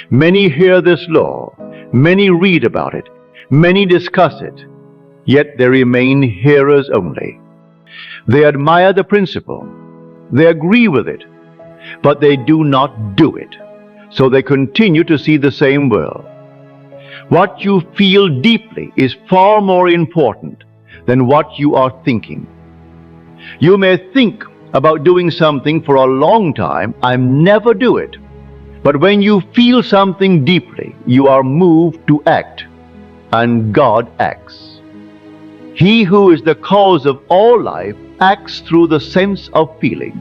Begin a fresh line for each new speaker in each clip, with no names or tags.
Many hear this law, many read about it, many discuss it, yet they remain hearers only. They admire the principle, they agree with it, but they do not do it, so they continue to see the same world. What you feel deeply is far more important than what you are thinking. You may think about doing something for a long time and never do it. But when you feel something deeply, you are moved to act, and God acts. He who is the cause of all life acts through the sense of feeling.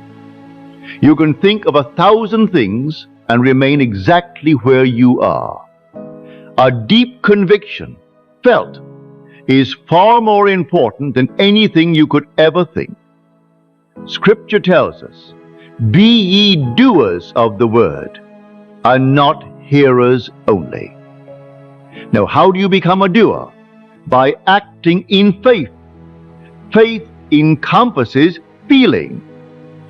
You can think of 1,000 things and remain exactly where you are. A deep conviction, felt, is far more important than anything you could ever think. Scripture tells us, "Be ye doers of the word, and not hearers only." Now, how do you become a doer? By acting in faith. Faith encompasses feeling.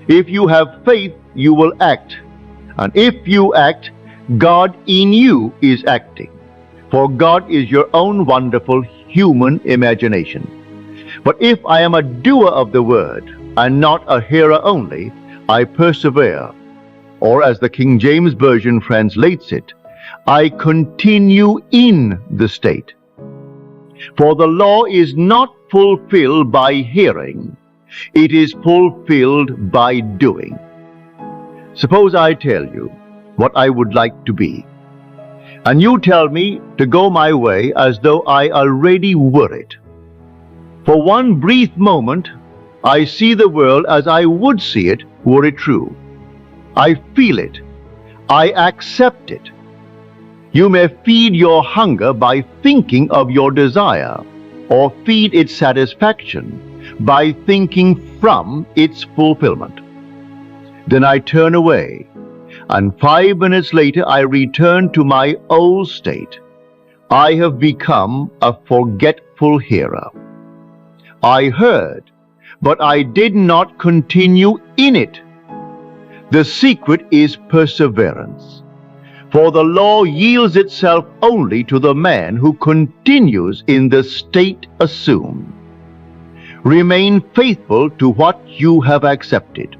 If you have faith, you will act. And if you act, God in you is acting. For God is your own wonderful human imagination. But if I am a doer of the word, and not a hearer only, I persevere. Or as the King James Version translates it, I continue in the state. For the law is not fulfilled by hearing, it is fulfilled by doing. Suppose I tell you what I would like to be, and you tell me to go my way as though I already were it. For one brief moment, I see the world as I would see it were it true. I feel it. I accept it. You may feed your hunger by thinking of your desire, or feed its satisfaction by thinking from its fulfillment. Then I turn away, and 5 minutes later I return to my old state. I have become a forgetful hearer. I heard, but I did not continue in it. The secret is perseverance. For the law yields itself only to the man who continues in the state assumed. Remain faithful to what you have accepted.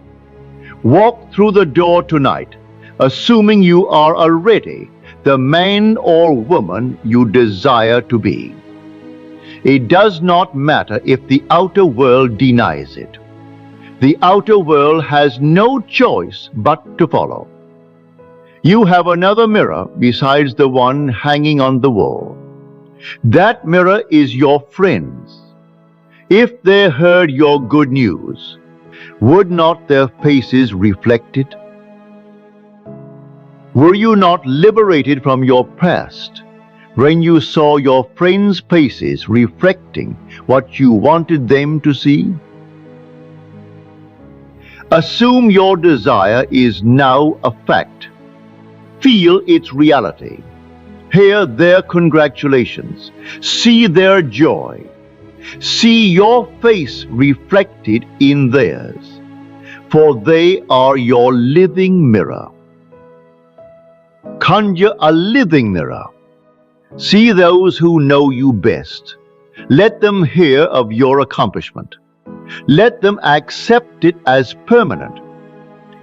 Walk through the door tonight, assuming you are already the man or woman you desire to be. It does not matter if the outer world denies it. The outer world has no choice but to follow. You have another mirror besides the one hanging on the wall. That mirror is your friends. If they heard your good news, would not their faces reflect it? Were you not liberated from your past when you saw your friends' faces reflecting what you wanted them to see? Assume your desire is now a fact. Feel its reality. Hear their congratulations. See their joy. See your face reflected in theirs, for they are your living mirror. Conjure a living mirror. See those who know you best. Let them hear of your accomplishment. Let them accept it as permanent.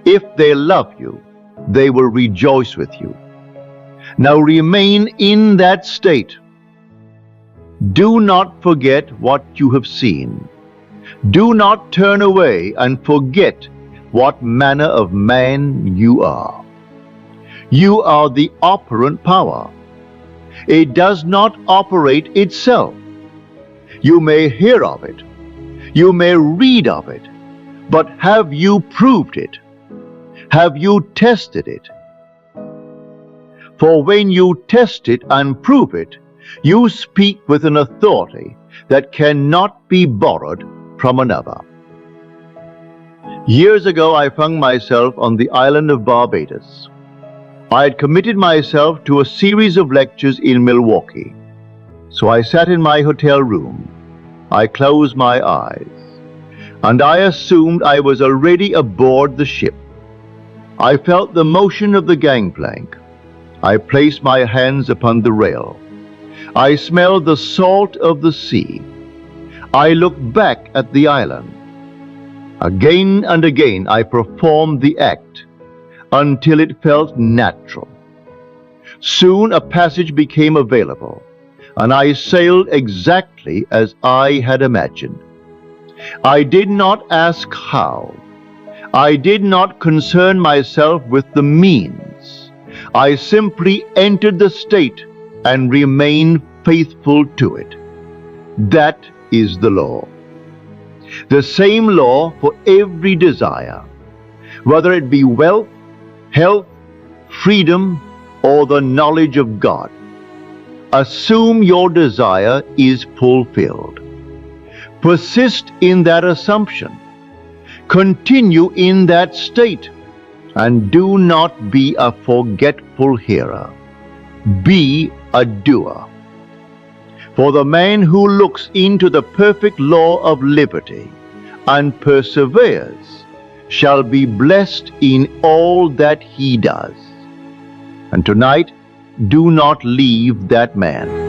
If they love you, they will rejoice with you. Now remain in that state. Do not forget what you have seen. Do not turn away and forget what manner of man you are. You are the operant power. It does not operate itself. You may hear of it. You may read of it. But have you proved it? Have you tested it? For when you test it and prove it, you speak with an authority that cannot be borrowed from another. Years ago, I found myself on the island of Barbados. I had committed myself to a series of lectures in Milwaukee. So I sat in my hotel room. I closed my eyes, and I assumed I was already aboard the ship. I felt the motion of the gangplank. I place my hands upon the rail. I smell the salt of the sea. I look back at the island. Again and again I performed the act until it felt natural. Soon a passage became available, and I sailed exactly as I had imagined. I did not ask how. I did not concern myself with the means. I simply entered the state and remained faithful to it. That is the law. The same law for every desire, whether it be wealth, health, freedom, or the knowledge of God. Assume your desire is fulfilled. Persist in that assumption. Continue in that state, and do not be a forgetful hearer. Be a doer. For the man who looks into the perfect law of liberty and perseveres shall be blessed in all that he does. And tonight, do not leave that man.